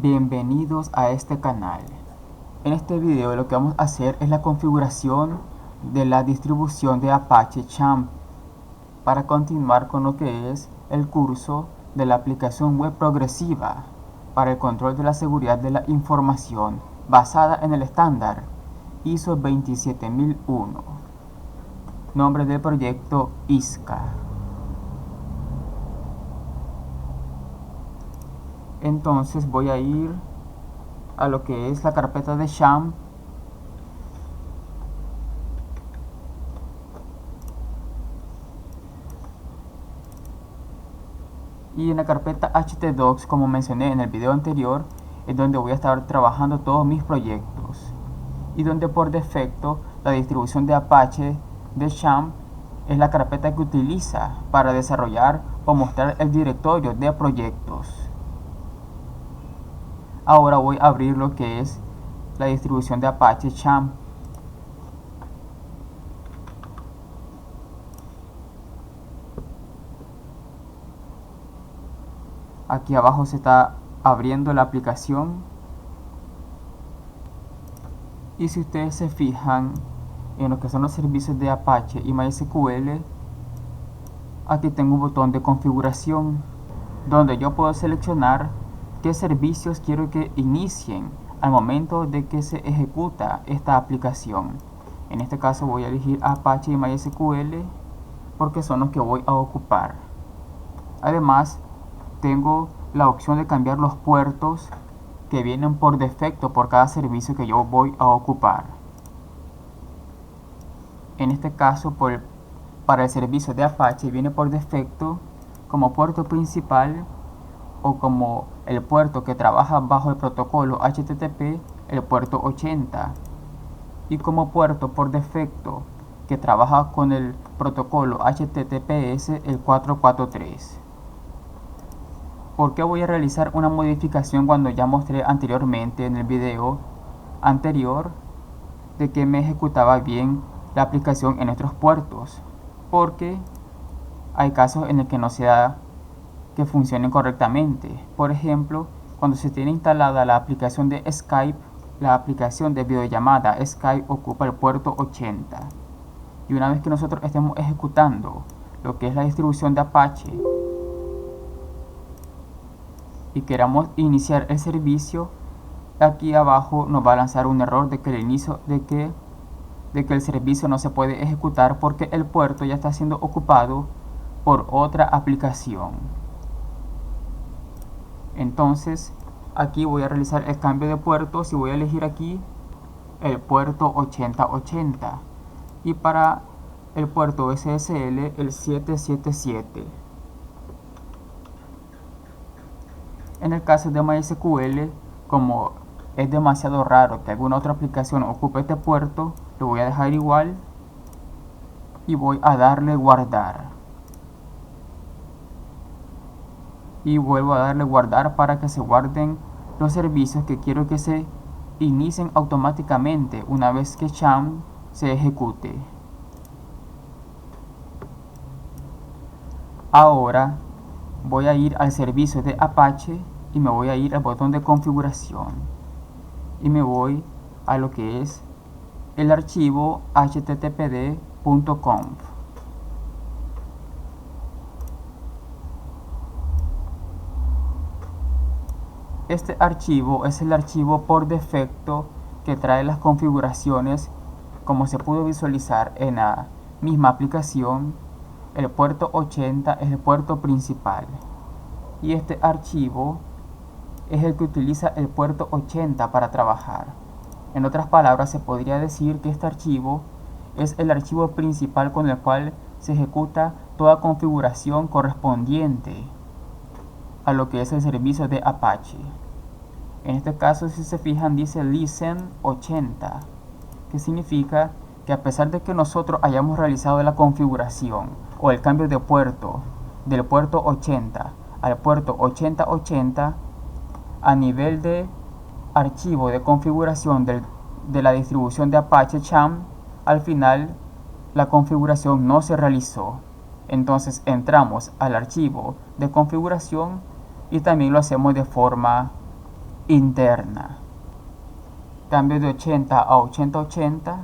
Bienvenidos a este canal. En este video lo que vamos a hacer es la configuración de la distribución de Apache Champ para continuar con lo que es el curso de la aplicación web progresiva para el control de la seguridad de la información basada en el estándar ISO 27001. Nombre del proyecto ISCA. Entonces voy a ir a lo que es la carpeta de Champ y en la carpeta htdocs, como mencioné en el video anterior, es donde voy a estar trabajando todos mis proyectos y donde por defecto la distribución de Apache de Champ es la carpeta que utiliza para desarrollar o mostrar el directorio de proyectos. Ahora voy a abrir lo que es la distribución de Apache Champ. Aquí abajo se está abriendo la aplicación. Y si ustedes se fijan en lo que son los servicios de Apache y MySQL, aquí tengo un botón de configuración donde yo puedo seleccionar qué servicios quiero que inicien al momento de que se ejecuta esta aplicación. En este caso voy a elegir Apache y MySQL porque son los que voy a ocupar. Además, tengo la opción de cambiar los puertos que vienen por defecto por cada servicio que yo voy a ocupar. En este caso, para el servicio de Apache viene por defecto como puerto principal o como el puerto que trabaja bajo el protocolo HTTP, el puerto 80, y como puerto por defecto que trabaja con el protocolo HTTPS, el 443. ¿Por qué voy a realizar una modificación cuando ya mostré anteriormente en el video anterior de que me ejecutaba bien la aplicación en nuestros puertos? Porque hay casos en los que no se da que funcionen correctamente. Por ejemplo, cuando se tiene instalada la aplicación de Skype, la aplicación de videollamada Skype ocupa el puerto 80. Y una vez que nosotros estemos ejecutando lo que es la distribución de Apache y queramos iniciar el servicio, aquí abajo nos va a lanzar un error de que el inicio de que el servicio no se puede ejecutar porque el puerto ya está siendo ocupado por otra aplicación. Entonces aquí voy a realizar el cambio de puertos y voy a elegir aquí el puerto 8080 y para el puerto SSL el 777. En el caso de MySQL, como es demasiado raro que alguna otra aplicación ocupe este puerto, lo voy a dejar igual y voy a darle guardar. Y vuelvo a darle guardar para que se guarden los servicios que quiero que se inicien automáticamente una vez que Champ se ejecute. Ahora voy a ir al servicio de Apache y me voy a ir al botón de configuración y me voy a lo que es el archivo httpd.conf. Este archivo es el archivo por defecto que trae las configuraciones. Como se pudo visualizar en la misma aplicación, el puerto 80 es el puerto principal y este archivo es el que utiliza el puerto 80 para trabajar. En otras palabras, se podría decir que este archivo es el archivo principal con el cual se ejecuta toda configuración correspondiente a lo que es el servicio de Apache. En este caso, si se fijan, dice listen 80, que significa que a pesar de que nosotros hayamos realizado la configuración o el cambio de puerto del puerto 80 al puerto 8080, a nivel de archivo de configuración de la distribución de Apache Champ, al final la configuración no se realizó. Entonces entramos al archivo de configuración y también lo hacemos de forma interna. Cambio de 80 a 80-80.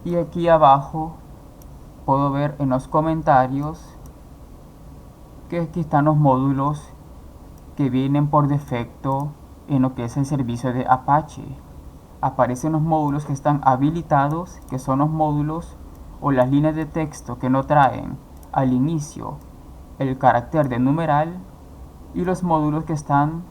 Y aquí abajo puedo ver en los comentarios que aquí están los módulos que vienen por defecto en lo que es el servicio de Apache. Aparecen los módulos que están habilitados, que son los módulos o las líneas de texto que no traen al inicio el carácter de numeral, y los módulos que están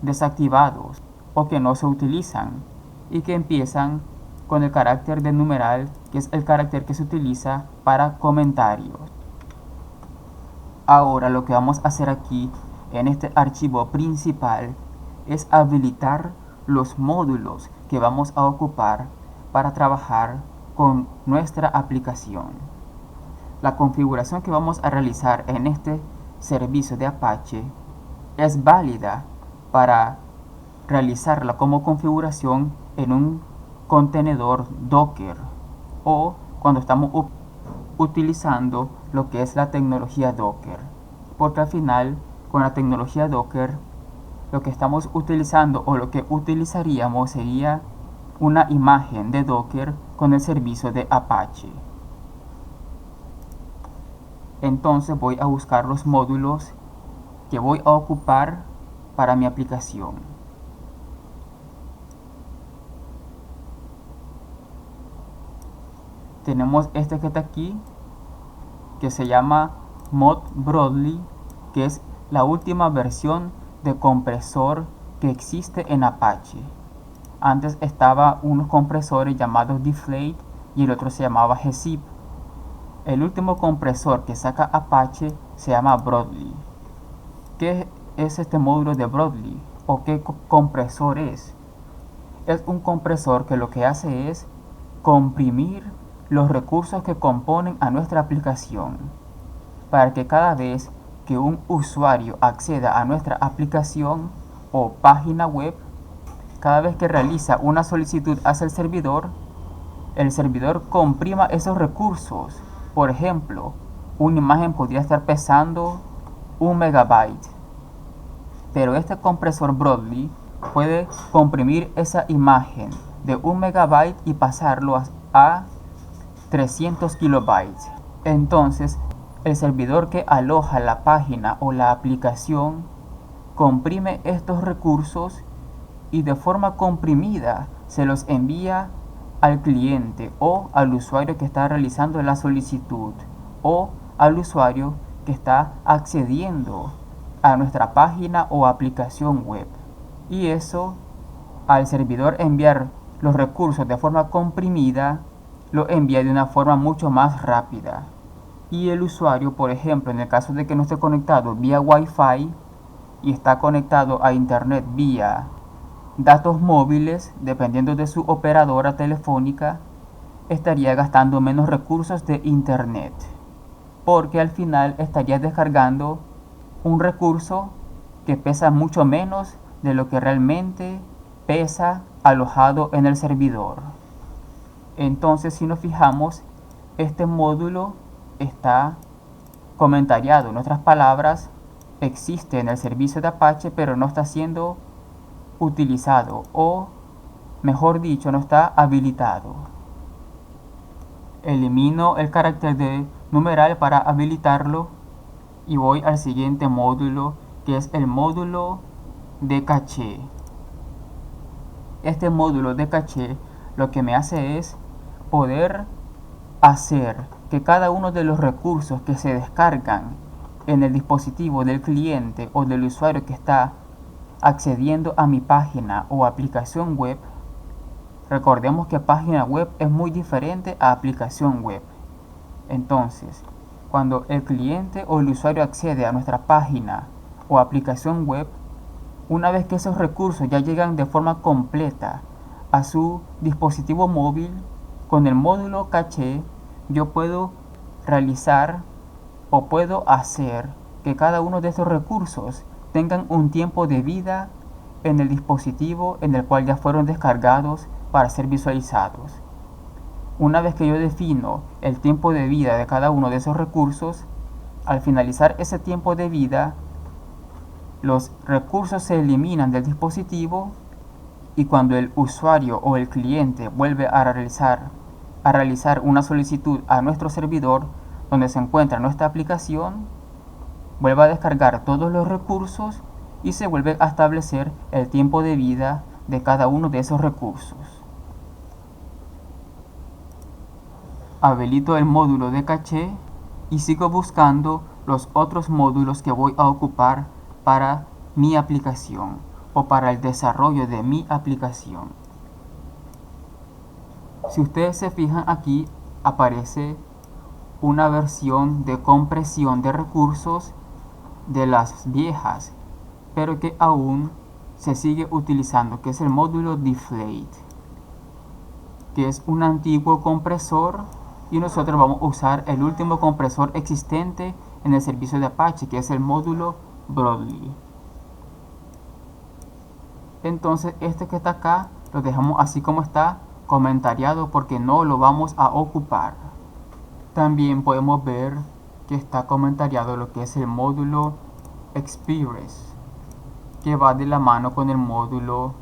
desactivados o que no se utilizan y que empiezan con el carácter de numeral, que es el carácter que se utiliza para comentarios. Ahora lo que vamos a hacer aquí en este archivo principal es habilitar los módulos que vamos a ocupar para trabajar con nuestra aplicación. La configuración que vamos a realizar en este servicio de Apache es válida para realizarla como configuración en un contenedor Docker o cuando estamos utilizando lo que es la tecnología Docker, porque al final con la tecnología Docker lo que estamos utilizando o lo que utilizaríamos sería una imagen de Docker con el servicio de Apache. Entonces voy a buscar los módulos que voy a ocupar para mi aplicación. Tenemos este que está aquí, que se llama modBroadly, que es la última versión de compresor que existe en Apache. Antes estaba unos compresores llamados Deflate y el otro se llamaba gzip. El último compresor que saca Apache se llama Broadly. ¿Qué es este módulo de Broadly? ¿O qué compresor es? Es un compresor que lo que hace es comprimir los recursos que componen a nuestra aplicación, para que cada vez que un usuario acceda a nuestra aplicación o página web, cada vez que realiza una solicitud hacia el servidor comprima esos recursos. Por ejemplo, una imagen podría estar pesando 1 megabyte, pero este compresor Broadly puede comprimir esa imagen de 1 megabyte y pasarlo a 300 kilobytes. Entonces, el servidor que aloja la página o la aplicación comprime estos recursos y de forma comprimida se los envía al cliente o al usuario que está realizando la solicitud o al usuario que está accediendo a nuestra página o aplicación web. Y eso, al servidor enviar los recursos de forma comprimida, lo envía de una forma mucho más rápida. Y el usuario, por ejemplo, en el caso de que no esté conectado vía Wi-Fi y está conectado a internet vía datos móviles, dependiendo de su operadora telefónica, estaría gastando menos recursos de internet, porque al final estaría descargando un recurso que pesa mucho menos de lo que realmente pesa alojado en el servidor. Entonces, si nos fijamos, este módulo está comentariado. En otras palabras, existe en el servicio de Apache, pero no está siendo utilizado, o mejor dicho, no está habilitado. Elimino el carácter de numeral para habilitarlo y voy al siguiente módulo, que es el módulo de caché. Este módulo de caché lo que me hace es poder hacer que cada uno de los recursos que se descargan en el dispositivo del cliente o del usuario que está accediendo a mi página o aplicación web. Recordemos que página web es muy diferente a aplicación web. Entonces, cuando el cliente o el usuario accede a nuestra página o aplicación web, una vez que esos recursos ya llegan de forma completa a su dispositivo móvil, con el módulo caché yo puedo realizar o puedo hacer que cada uno de estos recursos tengan un tiempo de vida en el dispositivo en el cual ya fueron descargados para ser visualizados. Una vez que yo defino el tiempo de vida de cada uno de esos recursos, al finalizar ese tiempo de vida, los recursos se eliminan del dispositivo y cuando el usuario o el cliente vuelve a realizar una solicitud a nuestro servidor donde se encuentra nuestra aplicación, vuelve a descargar todos los recursos y se vuelve a establecer el tiempo de vida de cada uno de esos recursos. Habilito el módulo de caché y sigo buscando los otros módulos que voy a ocupar para mi aplicación o para el desarrollo de mi aplicación. Si ustedes se fijan, aquí aparece una versión de compresión de recursos de las viejas, pero que aún se sigue utilizando, que es el módulo Deflate, que es un antiguo compresor, y nosotros vamos a usar el último compresor existente en el servicio de Apache, que es el módulo Broadly. Entonces este que está acá lo dejamos así como está, comentariado, porque no lo vamos a ocupar. También podemos ver que está comentariado lo que es el módulo Express, que va de la mano con el módulo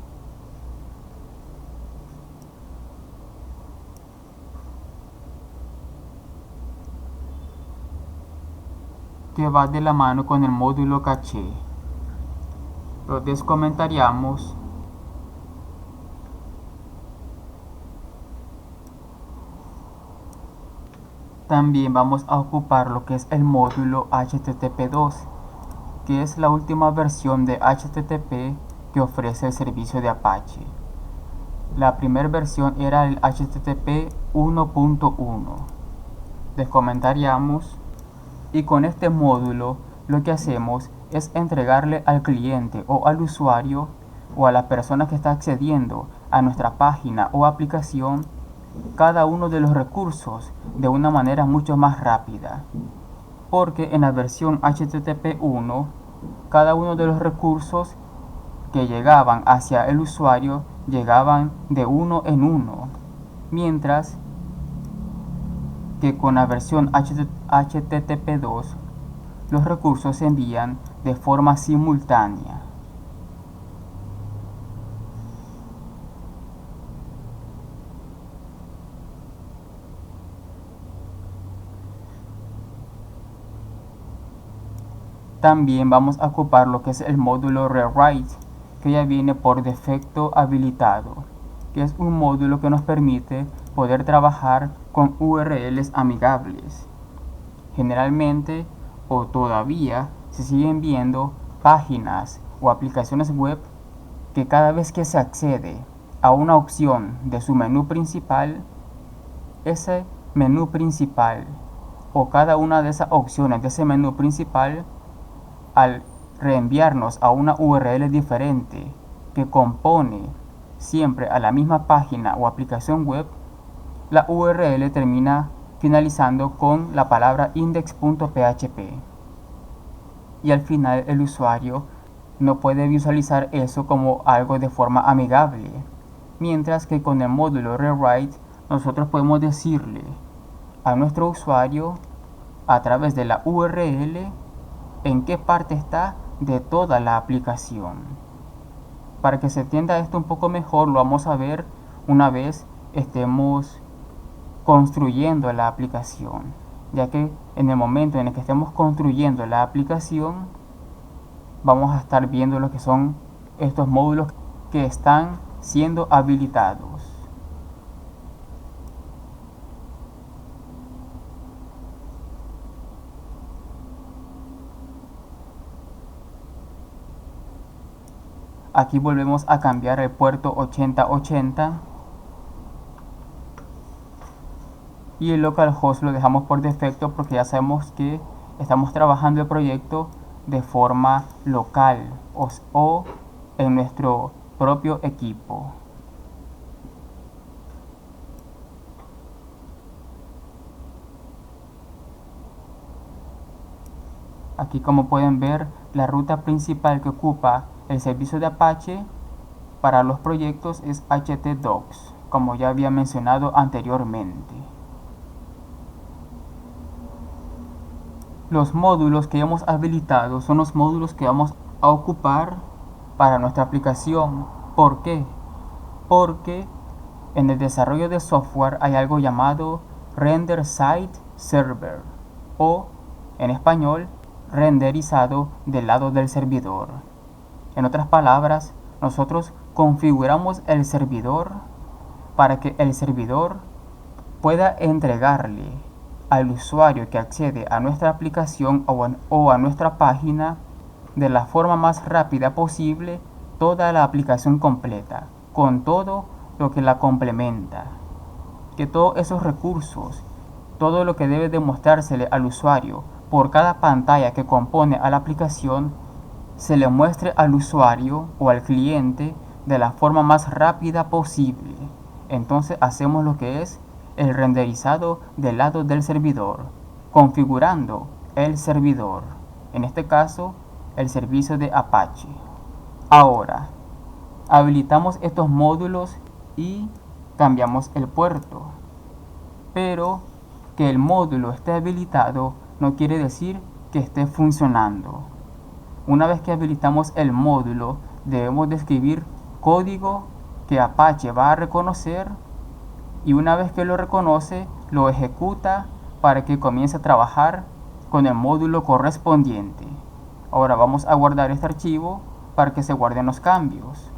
caché. Lo descomentariamos. También vamos a ocupar lo que es el módulo HTTP2, que es la última versión de HTTP que ofrece el servicio de Apache. La primera versión era el HTTP 1.1. Descomentariamos, y con este módulo lo que hacemos es entregarle al cliente o al usuario o a la persona que está accediendo a nuestra página o aplicación cada uno de los recursos de una manera mucho más rápida, porque en la versión HTTP 1 cada uno de los recursos que llegaban hacia el usuario llegaban de uno en uno, mientras que con la versión HTTP 2 los recursos se envían de forma simultánea. También vamos a ocupar lo que es el módulo Rewrite, que ya viene por defecto habilitado, que es un módulo que nos permite poder trabajar con URLs amigables. Generalmente o todavía se siguen viendo páginas o aplicaciones web que cada vez que se accede a una opción de su menú principal, ese menú principal o cada una de esas opciones de ese menú principal, al reenviarnos a una URL diferente que compone siempre a la misma página o aplicación web, la URL termina finalizando con la palabra index.php, y al final el usuario no puede visualizar eso como algo de forma amigable, mientras que con el módulo Rewrite nosotros podemos decirle a nuestro usuario a través de la URL en qué parte está de toda la aplicación. Para que se entienda esto un poco mejor, lo vamos a ver una vez estemos construyendo la aplicación, ya que en el momento en el que estemos construyendo la aplicación vamos a estar viendo lo que son estos módulos que están siendo habilitados. Aquí volvemos a cambiar el puerto 8080 y el localhost lo dejamos por defecto porque ya sabemos que estamos trabajando el proyecto de forma local o en nuestro propio equipo. Aquí, como pueden ver, la ruta principal que ocupa el servicio de Apache para los proyectos es htdocs, como ya había mencionado anteriormente. Los módulos que hemos habilitado son los módulos que vamos a ocupar para nuestra aplicación. ¿Por qué? Porque en el desarrollo de software hay algo llamado Render Side Server, o en español, renderizado del lado del servidor. En otras palabras, nosotros configuramos el servidor para que el servidor pueda entregarle al usuario que accede a nuestra aplicación o a nuestra página de la forma más rápida posible toda la aplicación completa, con todo lo que la complementa. Que todos esos recursos, todo lo que debe demostrársele al usuario por cada pantalla que compone a la aplicación, se le muestre al usuario o al cliente de la forma más rápida posible. Entonces hacemos lo que es el renderizado del lado del servidor, configurando el servidor, en este caso el servicio de Apache. Ahora, habilitamos estos módulos y cambiamos el puerto. Pero que el módulo esté habilitado no quiere decir que esté funcionando. Una vez que habilitamos el módulo, debemos de escribir código que Apache va a reconocer, y una vez que lo reconoce, lo ejecuta para que comience a trabajar con el módulo correspondiente. Ahora vamos a guardar este archivo para que se guarden los cambios.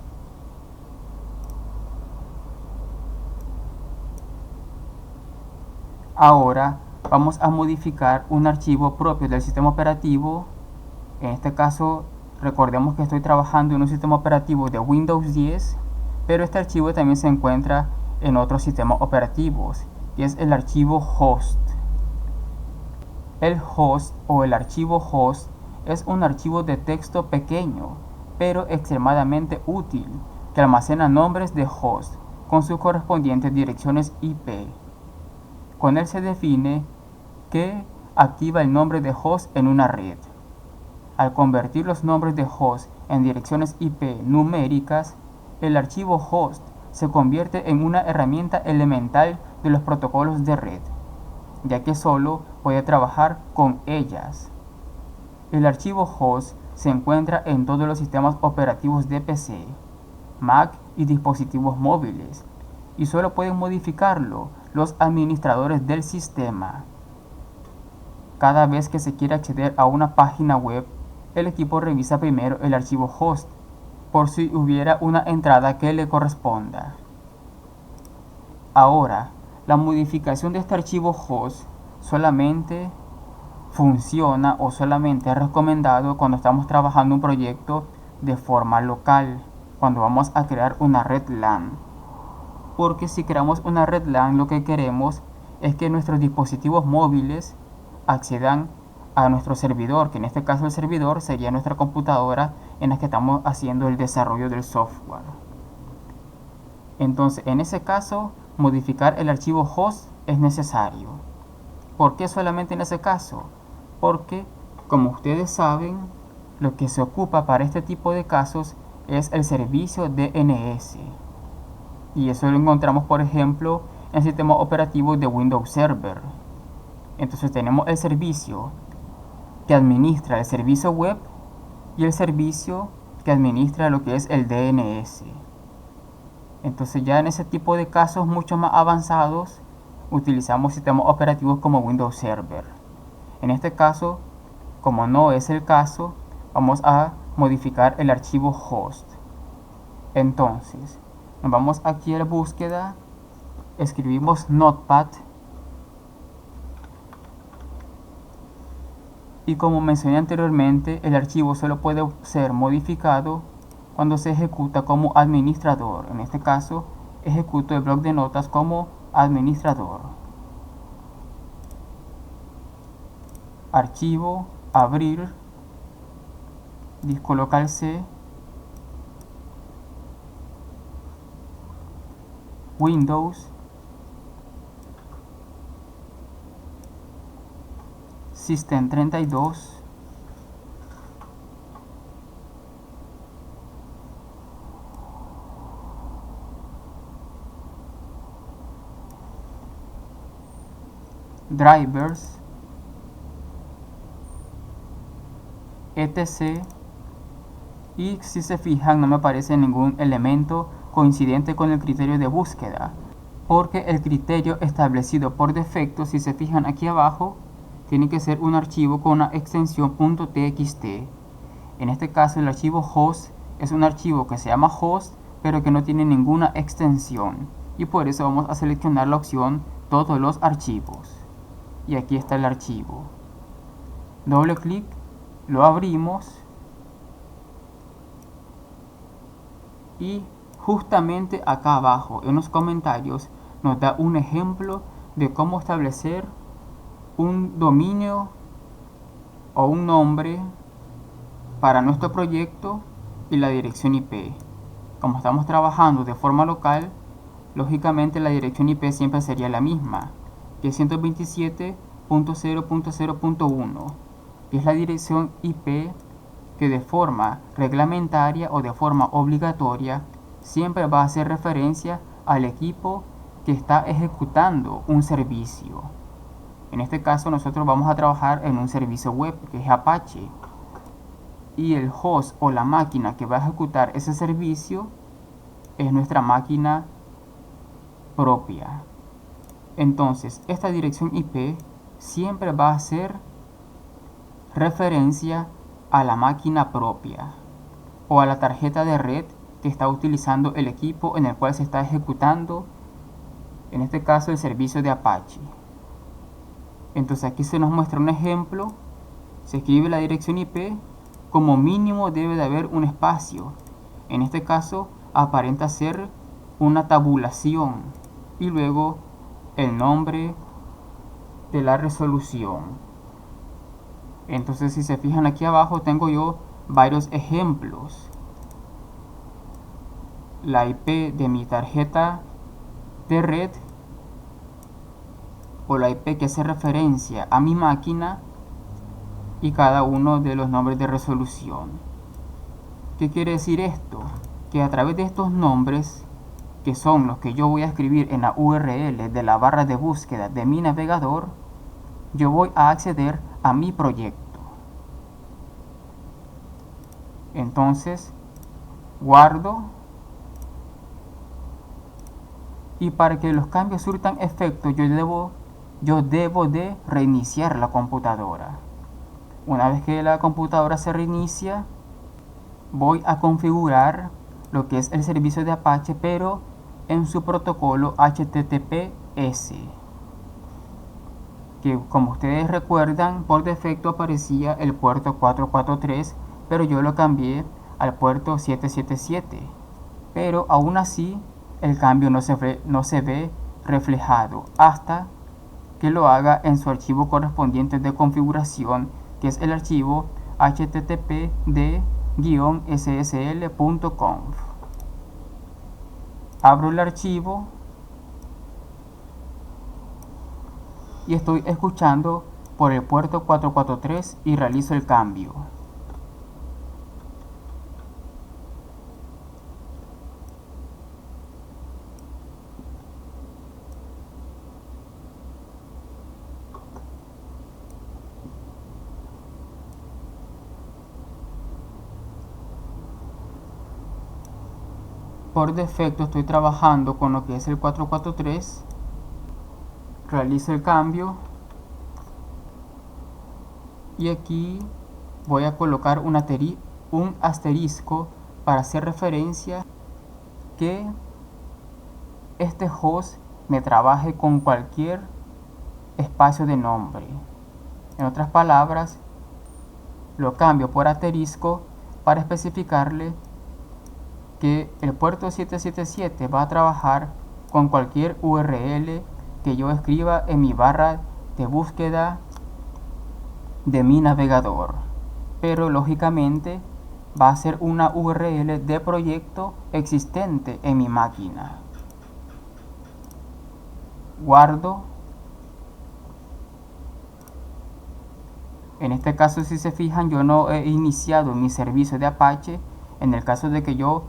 Ahora vamos a modificar un archivo propio del sistema operativo. En este caso, recordemos que estoy trabajando en un sistema operativo de Windows 10, pero este archivo también se encuentra en otros sistemas operativos, y es el archivo host. El host o el archivo host es un archivo de texto pequeño, pero extremadamente útil, que almacena nombres de host con sus correspondientes direcciones IP. Con él se define que activa el nombre de host en una red. Al convertir los nombres de host en direcciones IP numéricas, el archivo host se convierte en una herramienta elemental de los protocolos de red, ya que solo puede trabajar con ellas. El archivo host se encuentra en todos los sistemas operativos de PC, Mac y dispositivos móviles, y solo pueden modificarlo los administradores del sistema. Cada vez que se quiere acceder a una página web, el equipo revisa primero el archivo host, por si hubiera una entrada que le corresponda. Ahora, la modificación de este archivo host solamente funciona o solamente es recomendado cuando estamos trabajando un proyecto de forma local, cuando vamos a crear una red LAN. Porque si creamos una red LAN, lo que queremos es que nuestros dispositivos móviles accedan a nuestro servidor, que en este caso el servidor sería nuestra computadora en la que estamos haciendo el desarrollo del software. Entonces, en ese caso, modificar el archivo host es necesario. ¿Por qué solamente en ese caso? Porque, como ustedes saben, lo que se ocupa para este tipo de casos es el servicio DNS. Y eso lo encontramos, por ejemplo, en el sistema operativo de Windows Server. Entonces tenemos el servicio que administra el servicio web y el servicio que administra lo que es el DNS. Entonces ya en ese tipo de casos mucho más avanzados utilizamos sistemas operativos como Windows Server. En este caso, como no es el caso, vamos a modificar el archivo host. Entonces, nos vamos aquí a la búsqueda, escribimos Notepad, y como mencioné anteriormente, el archivo solo puede ser modificado cuando se ejecuta como administrador. En este caso, ejecuto el bloc de notas como administrador. Archivo, abrir, disco local C, Windows, System32, drivers, etc, Y si se fijan, no me aparece ningún elemento coincidente con el criterio de búsqueda, porque el criterio establecido por defecto, si se fijan aquí abajo, tiene que ser un archivo con una extensión .txt. En este caso, el archivo host es un archivo que se llama host, pero que no tiene ninguna extensión, y por eso vamos a seleccionar la opción todos los archivos. Y aquí está el archivo. Doble clic, lo abrimos y justamente acá abajo en los comentarios nos da un ejemplo de cómo establecer un dominio o un nombre para nuestro proyecto y la dirección IP. Como estamos trabajando de forma local, lógicamente la dirección IP siempre sería la misma, que es 127.0.0.1, que es la dirección IP que de forma reglamentaria o de forma obligatoria siempre va a hacer referencia al equipo que está ejecutando un servicio. En este caso nosotros vamos a trabajar en un servicio web que es Apache, y el host o la máquina que va a ejecutar ese servicio es nuestra máquina propia. Entonces esta dirección IP siempre va a hacer referencia a la máquina propia o a la tarjeta de red que está utilizando el equipo en el cual se está ejecutando, en este caso, el servicio de Apache. Entonces aquí se nos muestra un ejemplo. Se escribe la dirección IP, como mínimo debe de haber un espacio. En este caso aparenta ser una tabulación y luego el nombre de la resolución. Entonces si se fijan aquí abajo tengo yo varios ejemplos. La IP de mi tarjeta de red o la IP que hace referencia a mi máquina y cada uno de los nombres de resolución. ¿Qué quiere decir esto? Que a través de estos nombres, que son los que yo voy a escribir en la URL de la barra de búsqueda de mi navegador, yo voy a acceder a mi proyecto. Entonces guardo, y para que los cambios surtan efecto yo debo de reiniciar la computadora. Una vez que la computadora se reinicia, voy a configurar lo que es el servicio de Apache, pero en su protocolo HTTPS, que como ustedes recuerdan, por defecto aparecía el puerto 443, pero yo lo cambié al puerto 777. Pero aún así el cambio no se ve reflejado hasta que lo haga en su archivo correspondiente de configuración, que es el archivo httpd-ssl.conf. Abro el archivo y estoy escuchando por el puerto 443 y realizo el cambio. Por defecto estoy trabajando con lo que es el 443. Realizo el cambio y aquí voy a colocar un asterisco para hacer referencia que este host me trabaje con cualquier espacio de nombre. En otras palabras, lo cambio por asterisco para especificarle que el puerto 777 va a trabajar con cualquier URL que yo escriba en mi barra de búsqueda de mi navegador, pero lógicamente va a ser una URL de proyecto existente en mi máquina. Guardo. En este caso, si se fijan, yo no he iniciado mi servicio de Apache. En el caso de que yo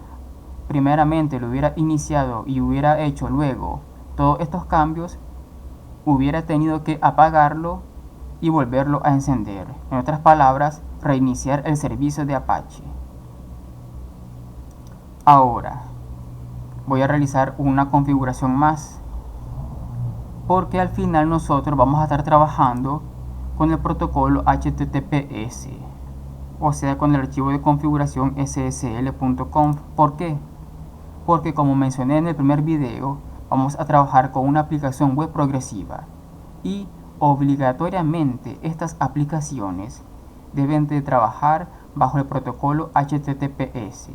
primeramente lo hubiera iniciado y hubiera hecho luego todos estos cambios, hubiera tenido que apagarlo y volverlo a encender. En otras palabras, reiniciar el servicio de Apache. Ahora voy a realizar una configuración más, porque al final nosotros vamos a estar trabajando con el protocolo HTTPS, o sea, con el archivo de configuración ssl.conf. ¿Por qué? Porque como mencioné en el primer video, vamos a trabajar con una aplicación web progresiva y obligatoriamente estas aplicaciones deben de trabajar bajo el protocolo HTTPS,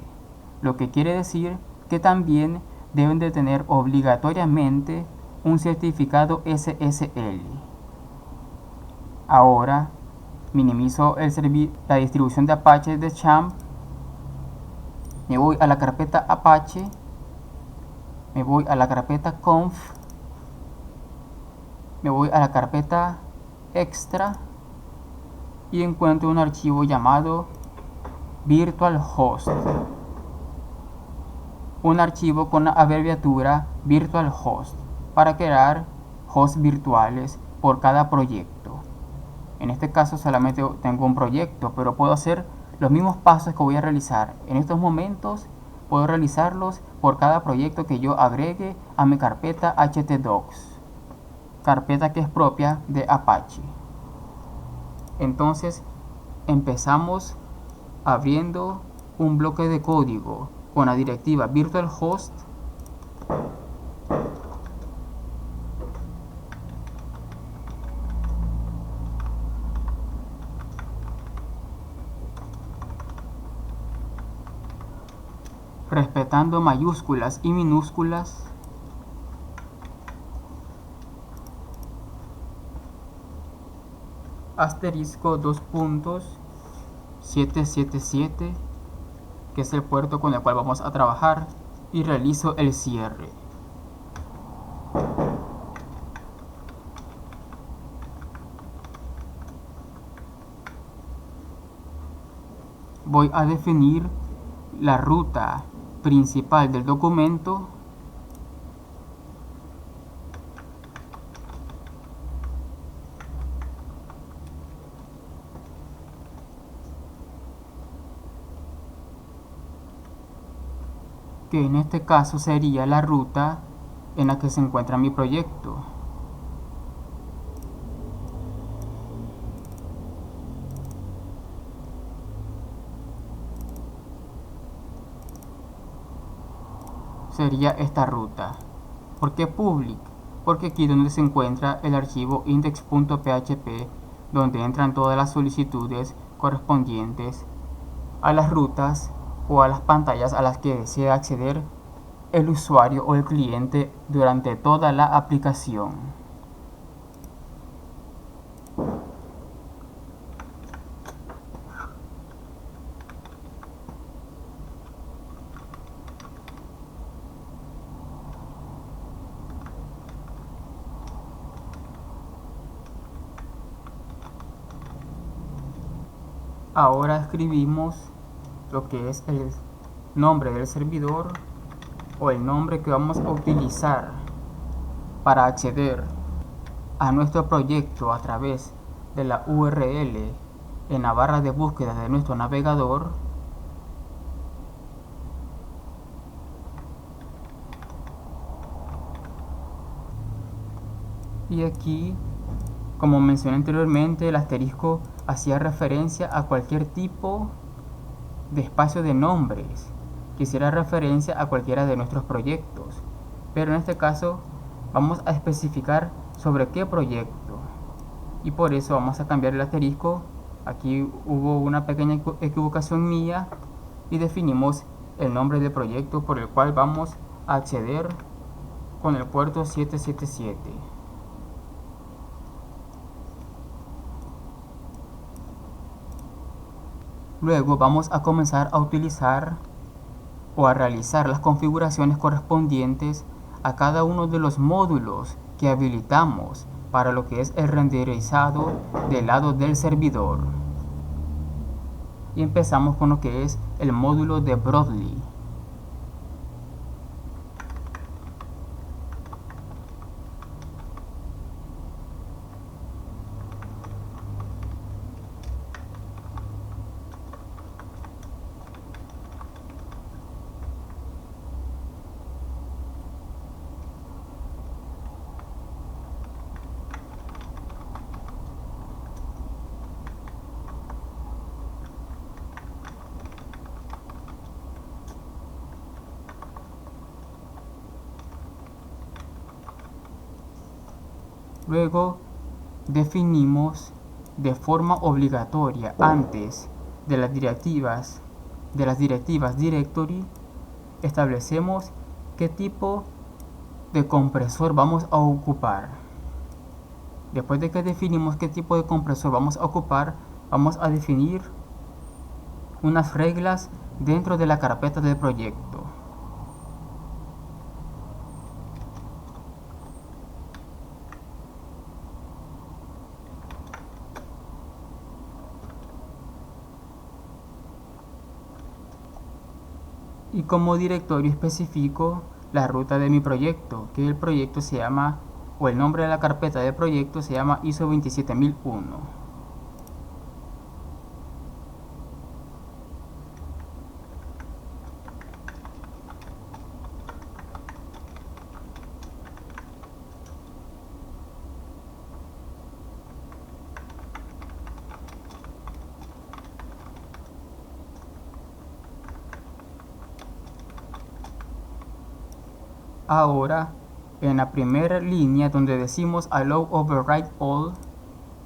lo que quiere decir que también deben de tener obligatoriamente un certificado SSL. Ahora minimizo la distribución de Apache de Champ, me voy a la carpeta Apache, me voy a la carpeta conf, me voy a la carpeta extra y encuentro un archivo llamado virtualhost, un archivo con la abreviatura virtualhost para crear hosts virtuales por cada proyecto. En este caso solamente tengo un proyecto, pero puedo hacer los mismos pasos que voy a realizar en estos momentos, puedo realizarlos por cada proyecto que yo agregue a mi carpeta htdocs, carpeta que es propia de Apache. Entonces empezamos abriendo un bloque de código con la directiva virtualhost respetando mayúsculas y minúsculas, asterisco 777, que es el puerto con el cual vamos a trabajar, y realizo el cierre. Voy a definir la ruta principal del documento que en este caso sería la ruta en la que se encuentra mi proyecto. Sería esta ruta. ¿Por qué public? Porque aquí es donde se encuentra el archivo index.php, donde entran todas las solicitudes correspondientes a las rutas o a las pantallas a las que desea acceder el usuario o el cliente durante toda la aplicación. Ahora escribimos lo que es el nombre del servidor o el nombre que vamos a utilizar para acceder a nuestro proyecto a través de la URL en la barra de búsqueda de nuestro navegador. Y aquí, como mencioné anteriormente, el asterisco hacía referencia a cualquier tipo de espacio de nombres que hiciera referencia a cualquiera de nuestros proyectos, pero en este caso vamos a especificar sobre qué proyecto, y por eso vamos a cambiar el asterisco. Aquí hubo una pequeña equivocación mía y definimos el nombre del proyecto por el cual vamos a acceder con el puerto 777. Luego vamos a comenzar a utilizar o a realizar las configuraciones correspondientes a cada uno de los módulos que habilitamos para lo que es el renderizado del lado del servidor. Y empezamos con lo que es el módulo de Broadly. Luego definimos de forma obligatoria antes de las directivas directory, establecemos qué tipo de compresor vamos a ocupar. Después de que definimos qué tipo de compresor vamos a ocupar, vamos a definir unas reglas dentro de la carpeta del proyecto. Y como directorio especifico la ruta de mi proyecto, que el proyecto se llama, o el nombre de la carpeta del proyecto se llama ISO 27001. Ahora, en la primera línea donde decimos allow override all,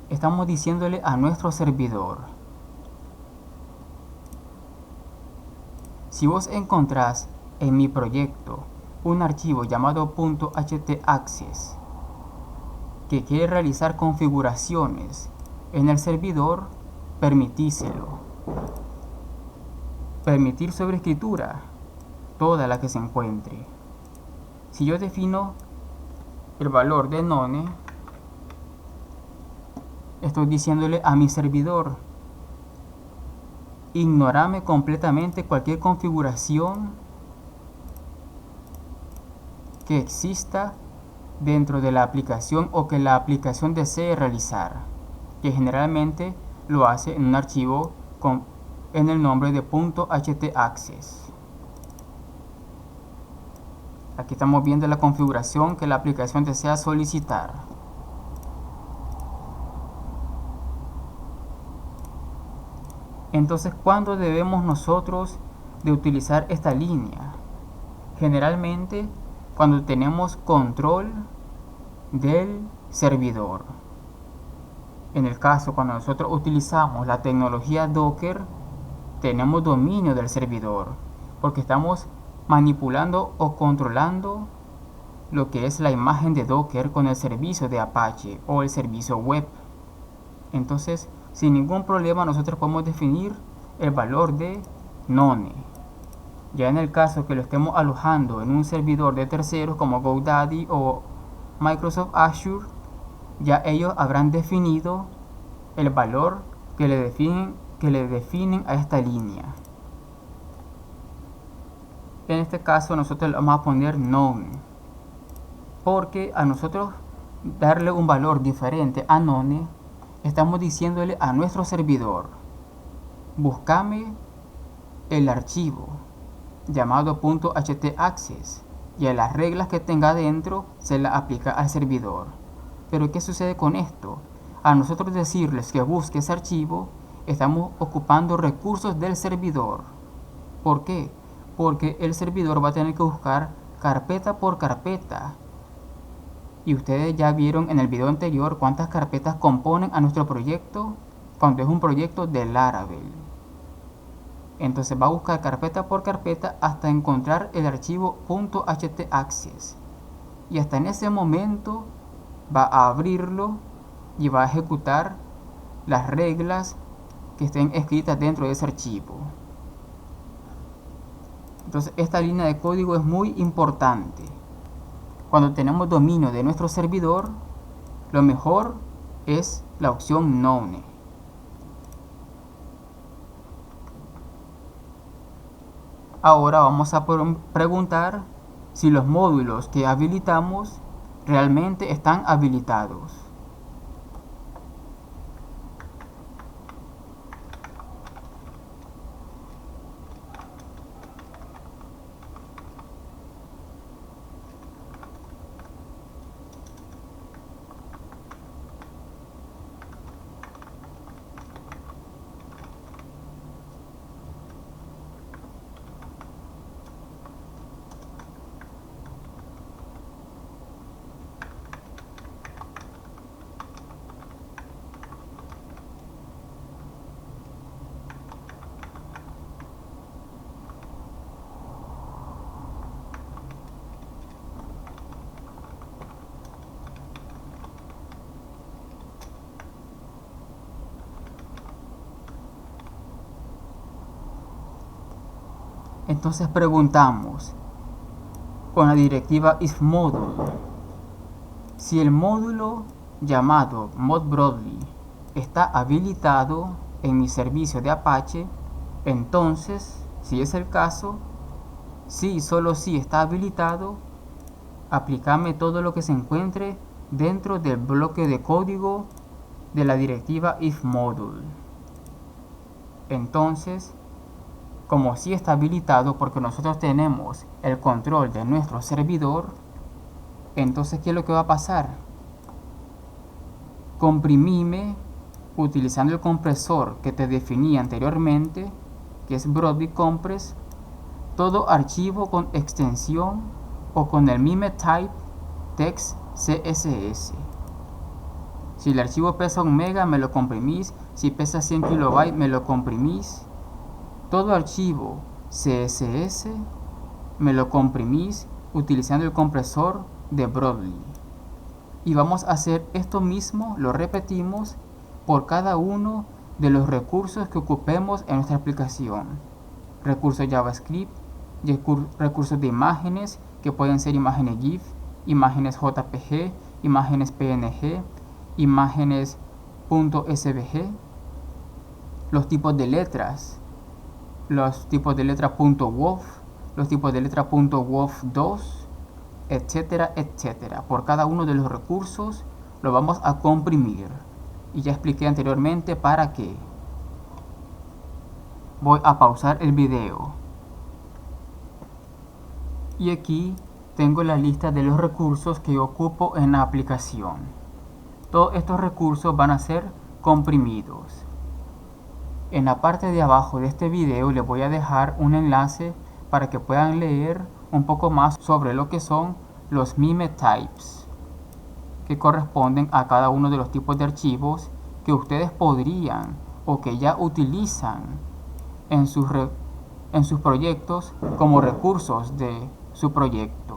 estamos diciéndole a nuestro servidor: si vos encontrás en mi proyecto un archivo llamado .htaccess que quiere realizar configuraciones en el servidor, permitíselo. Permitir sobreescritura, toda la que se encuentre. Si yo defino el valor de none, estoy diciéndole a mi servidor: ignorame completamente cualquier configuración que exista dentro de la aplicación o que la aplicación desee realizar, que generalmente lo hace en un archivo en el nombre de .htaccess. Aquí estamos viendo la configuración que la aplicación desea solicitar. Entonces, ¿cuándo debemos nosotros de utilizar esta línea? Generalmente cuando tenemos control del servidor. En el caso cuando nosotros utilizamos la tecnología Docker, tenemos dominio del servidor, porque estamos manipulando o controlando lo que es la imagen de Docker con el servicio de Apache o el servicio web. Entonces, sin ningún problema nosotros podemos definir el valor de none. Ya en el caso que lo estemos alojando en un servidor de terceros como GoDaddy o Microsoft Azure, ya ellos habrán definido el valor que le definen a esta línea. En este caso nosotros le vamos a poner none, porque a nosotros darle un valor diferente a none, estamos diciéndole a nuestro servidor: búscame el archivo llamado .htaccess y a las reglas que tenga dentro se las aplica al servidor. Pero ¿qué sucede con esto? A nosotros decirles que busque ese archivo, estamos ocupando recursos del servidor. ¿Por qué? Porque el servidor va a tener que buscar carpeta por carpeta. Y ustedes ya vieron en el video anterior cuántas carpetas componen a nuestro proyecto cuando es un proyecto de Laravel. Entonces va a buscar carpeta por carpeta hasta encontrar el archivo .htaccess. Y hasta en ese momento va a abrirlo y va a ejecutar las reglas que estén escritas dentro de ese archivo. Entonces esta línea de código es muy importante. Cuando tenemos dominio de nuestro servidor, lo mejor es la opción none. Ahora vamos a preguntar si los módulos que habilitamos realmente están habilitados. Entonces preguntamos con la directiva ifModule, si el módulo llamado modBroadly está habilitado en mi servicio de Apache, entonces, si es el caso, si solo si está habilitado, aplícame todo lo que se encuentre dentro del bloque de código de la directiva ifModule. Entonces, como si está habilitado porque nosotros tenemos el control de nuestro servidor, entonces ¿qué es lo que va a pasar? Comprimime utilizando el compresor que te definí anteriormente, que es Broadly Compress, todo archivo con extensión o con el mime type text CSS. Si el archivo pesa 1 mega, me lo comprimís. Si pesa 100 kilobytes, me lo comprimís. Todo archivo CSS me lo comprimís utilizando el compresor de Broadly. Y vamos a hacer esto mismo, lo repetimos por cada uno de los recursos que ocupemos en nuestra aplicación. Recursos JavaScript, recursos de imágenes, que pueden ser imágenes GIF, imágenes JPG, imágenes PNG, imágenes .svg, los tipos de letras, los tipos de letra .wof, los tipos de letra .wof2, etcétera, etcétera. Por cada uno de los recursos lo vamos a comprimir. Y ya expliqué anteriormente para qué. Voy a pausar el video. Y aquí tengo la lista de los recursos que ocupo en la aplicación. Todos estos recursos van a ser comprimidos. En la parte de abajo de este video les voy a dejar un enlace para que puedan leer un poco más sobre lo que son los mime types, que corresponden a cada uno de los tipos de archivos que ustedes podrían o que ya utilizan en sus proyectos como recursos de su proyecto.